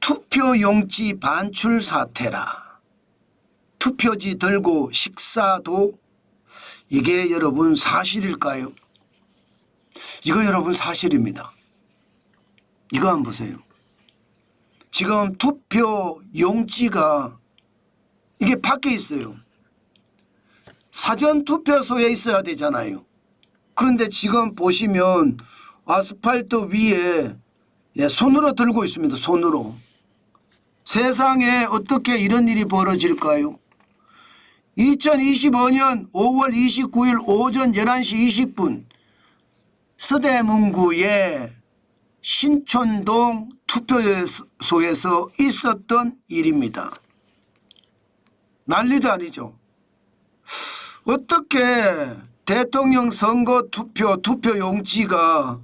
투표용지 반출 사태라. 투표지 들고 식사도. 이게 여러분 사실일까요? 이거 여러분 사실입니다. 이거 한번 보세요. 지금 투표용지가 이게 밖에 있어요. 사전투표소에 있어야 되잖아요. 그런데 지금 보시면 아스팔트 위에 손으로 들고 있습니다. 손으로. 세상에 어떻게 이런 일이 벌어질까요? 2025년 5월 29일 오전 11시 20분 서대문구의 신촌동 투표소에서 있었던 일입니다. 난리도 아니죠. 어떻게 대통령 선거 투표용지가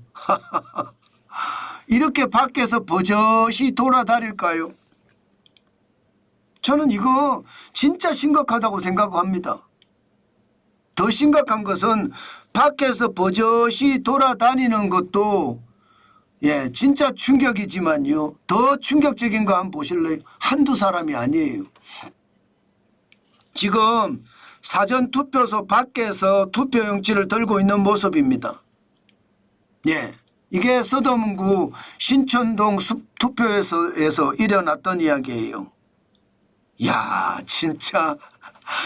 이렇게 밖에서 버젓이 돌아다닐까요? 저는 이거 진짜 심각하다고 생각합니다. 더 심각한 것은 밖에서 버젓이 돌아다니는 것도 진짜 충격이지만요. 더 충격적인 거 한번 보실래요? 한두 사람이 아니에요. 지금 사전투표소 밖에서 투표용지를 들고 있는 모습입니다. 이게 서대문구 신촌동 투표소에서 일어났던 이야기예요. 야, 진짜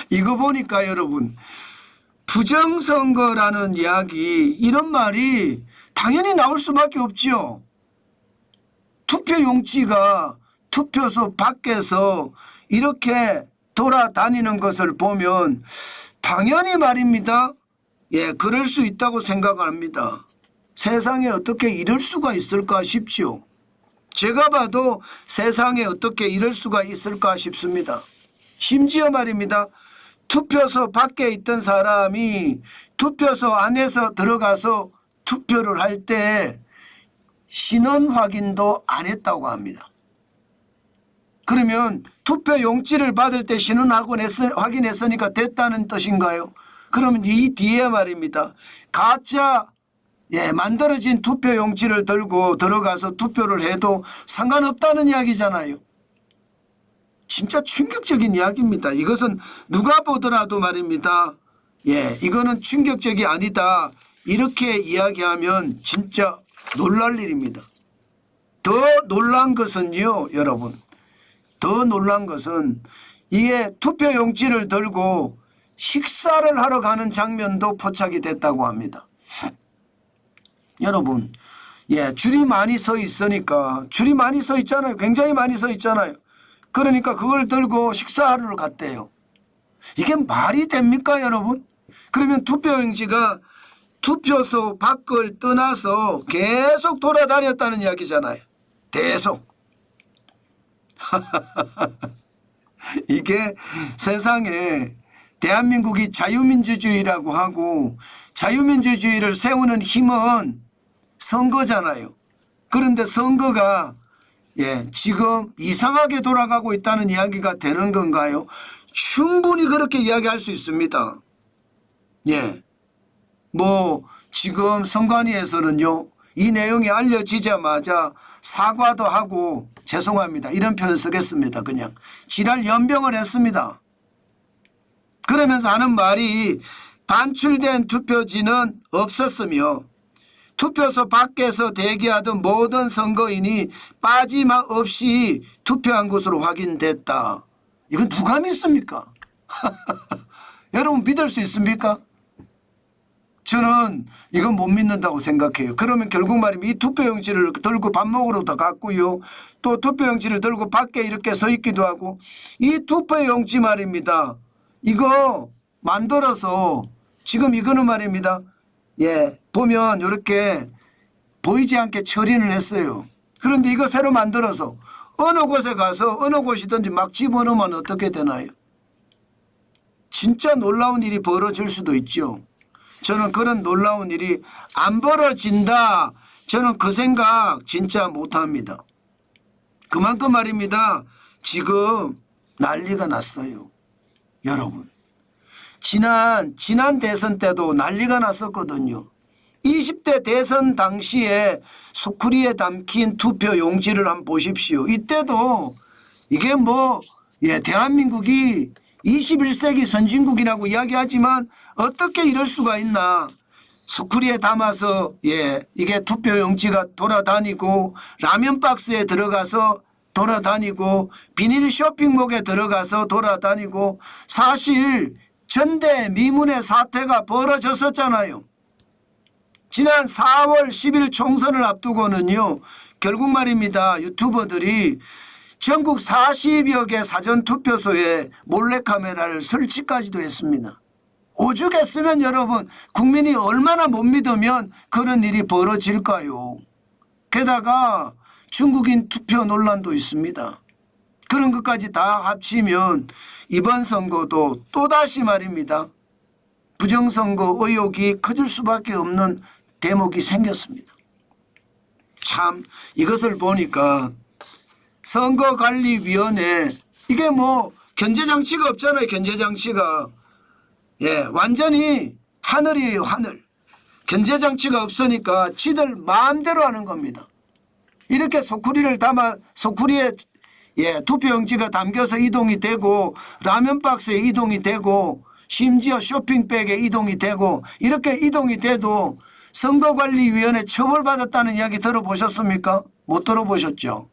이거 보니까 여러분 부정선거라는 이야기, 이런 말이 당연히 나올 수밖에 없지요. 투표용지가 투표소 밖에서 이렇게 돌아다니는 것을 보면 당연히 말입니다. 그럴 수 있다고 생각합니다. 세상에 어떻게 이럴 수가 있을까 싶지요. 제가 봐도 세상에 어떻게 이럴 수가 있을까 싶습니다. 심지어 말입니다. 투표소 밖에 있던 사람이 투표소 안에서 들어가서 투표를 할 때 신원 확인도 안 했다고 합니다. 그러면 투표용지를 받을 때 신원 확인했으니까 됐다는 뜻인가요? 그러면 이 뒤에 말입니다. 가짜 만들어진 투표용지를 들고 들어가서 투표를 해도 상관없다는 이야기잖아요. 진짜 충격적인 이야기입니다. 이것은 누가 보더라도 말입니다. 이거는 충격적이 아니다. 이렇게 이야기하면 진짜 놀랄 일입니다. 더 놀란 것은요, 여러분. 더 놀란 것은 이게 투표용지를 들고 식사를 하러 가는 장면도 포착이 됐다고 합니다. 여러분, 줄이 많이 서 있으니까, 줄이 많이 서 있잖아요. 굉장히 많이 서 있잖아요. 그러니까 그걸 들고 식사하러 갔대요. 이게 말이 됩니까, 여러분? 그러면 투표용지가 투표소 밖을 떠나서 계속 돌아다녔다는 이야기잖아요. 계속. 이게 세상에 대한민국이 자유민주주의라고 하고 자유민주주의를 세우는 힘은 선거잖아요. 그런데 선거가 지금 이상하게 돌아가고 있다는 이야기가 되는 건가요? 충분히 그렇게 이야기할 수 있습니다. 지금 선관위에서는요, 이 내용이 알려지자마자 사과도 하고 죄송합니다, 이런 표현 쓰겠습니다. 그냥 지랄 연병을 했습니다. 그러면서 하는 말이 반출된 투표지는 없었으며 투표소 밖에서 대기하던 모든 선거인이 빠짐없이 투표한 것으로 확인됐다. 이건 누가 믿습니까? 여러분 믿을 수 있습니까? 저는 이건 못 믿는다고 생각해요. 그러면 결국 말이면 이 투표용지를 들고 밥 먹으러 다 갔고요. 또 투표용지를 들고 밖에 이렇게 서 있기도 하고, 이 투표용지 말입니다. 이거 만들어서 지금 이거는 말입니다. 보면 이렇게 보이지 않게 처리를 했어요. 그런데 이거 새로 만들어서 어느 곳에 가서 어느 곳이든지 막 집어넣으면 어떻게 되나요? 진짜 놀라운 일이 벌어질 수도 있죠. 저는 그런 놀라운 일이 안 벌어진다. 저는 그 생각 진짜 못합니다. 그만큼 말입니다. 지금 난리가 났어요. 여러분. 지난 대선 때도 난리가 났었거든요. 20대 대선 당시에 소쿠리에 담긴 투표 용지를 한번 보십시오. 이때도 이게 뭐 대한민국이 21세기 선진국이라고 이야기하지만 어떻게 이럴 수가 있나. 소쿠리에 담아서 이게 투표 용지가 돌아다니고 라면 박스에 들어가서 돌아다니고 비닐 쇼핑몰에 들어가서 돌아다니고 사실 전대미문의 사태가 벌어졌었잖아요. 지난 4월 10일 총선을 앞두고는요. 결국 말입니다. 유튜버들이 전국 40여 개 사전투표소에 몰래카메라를 설치까지도 했습니다. 오죽했으면 여러분 국민이 얼마나 못 믿으면 그런 일이 벌어질까요. 게다가 중국인 투표 논란도 있습니다. 그런 것까지 다 합치면 이번 선거도 또다시 말입니다. 부정선거 의혹이 커질 수밖에 없는 대목이 생겼습니다. 참 이것을 보니까 선거관리위원회 이게 뭐 견제장치가 없잖아요. 견제장치가. 완전히 하늘이에요. 하늘. 견제장치가 없으니까 지들 마음대로 하는 겁니다. 이렇게 소쿠리를 담아 소쿠리에 투표용지가 담겨서 이동이 되고 라면 박스에 이동이 되고 심지어 쇼핑백에 이동이 되고 이렇게 이동이 돼도 선거관리위원회 처벌받았다는 이야기 들어보셨습니까? 못 들어보셨죠?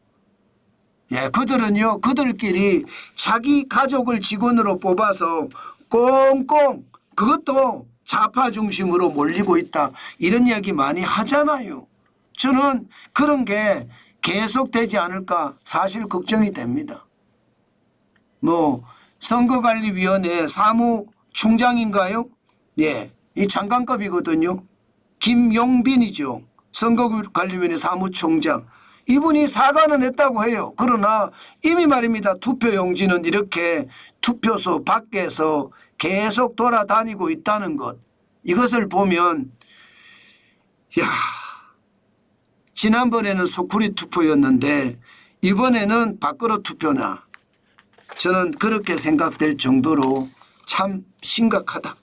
그들은요 그들끼리 자기 가족을 직원으로 뽑아서 꽁꽁 그것도 좌파 중심으로 몰리고 있다. 이런 이야기 많이 하잖아요. 저는 그런 게 계속되지 않을까 사실 걱정이 됩니다. 뭐 선거관리위원회 사무총장인가요? 이 장관급이거든요. 김용빈이죠. 선거관리위원회 사무총장. 이분이 사과는 했다고 해요. 그러나 이미 말입니다. 투표용지는 이렇게 투표소 밖에서 계속 돌아다니고 있다는 것. 이것을 보면 지난번에는 소쿠리 투표였는데 이번에는 밖으로 투표나 저는 그렇게 생각될 정도로 참 심각하다.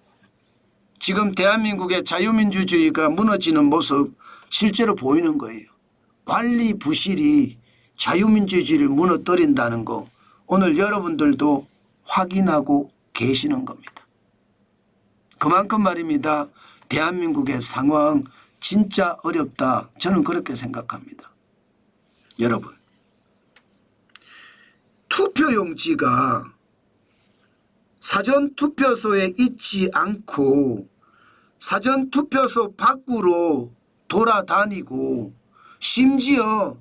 지금 대한민국의 자유민주주의가 무너지는 모습 실제로 보이는 거예요. 관리 부실이 자유민주주의를 무너뜨린다는 거 오늘 여러분들도 확인하고 계시는 겁니다. 그만큼 말입니다. 대한민국의 상황 진짜 어렵다. 저는 그렇게 생각합니다. 여러분 투표용지가 사전투표소에 있지 않고 사전투표소 밖으로 돌아다니고 심지어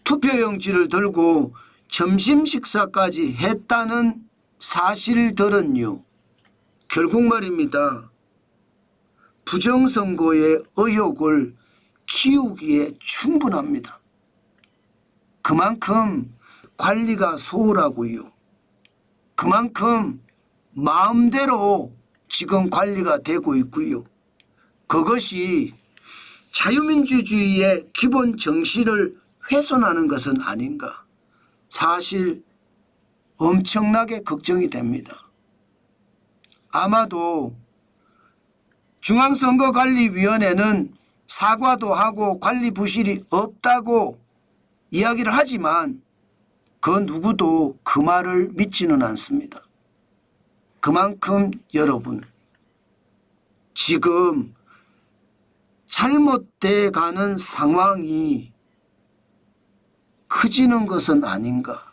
투표용지를 들고 점심 식사까지 했다는 사실들은요. 결국 말입니다. 부정선거의 의혹을 키우기에 충분합니다. 그만큼 관리가 소홀하고요. 그만큼 마음대로 지금 관리가 되고 있고요. 그것이 자유민주주의의 기본 정신을 훼손하는 것은 아닌가. 사실 엄청나게 걱정이 됩니다. 아마도 중앙선거관리위원회는 사과도 하고 관리 부실이 없다고 이야기를 하지만 그 누구도 그 말을 믿지는 않습니다. 그만큼 여러분 지금 잘못돼 가는 상황이 커지는 것은 아닌가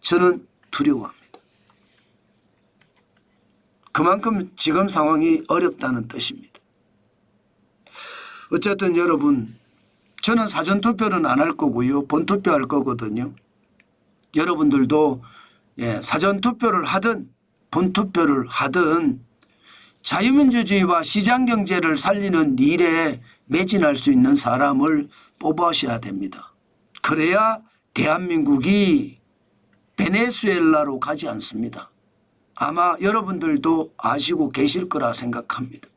저는 두려워합니다. 그만큼 지금 상황이 어렵다는 뜻입니다. 어쨌든 여러분 저는 사전투표는 안 할 거고요. 본투표할 거거든요. 여러분들도 사전투표를 하든 본투표를 하든 자유민주주의와 시장경제를 살리는 일에 매진할 수 있는 사람을 뽑으셔야 됩니다. 그래야 대한민국이 베네수엘라로 가지 않습니다. 아마 여러분들도 아시고 계실 거라 생각합니다.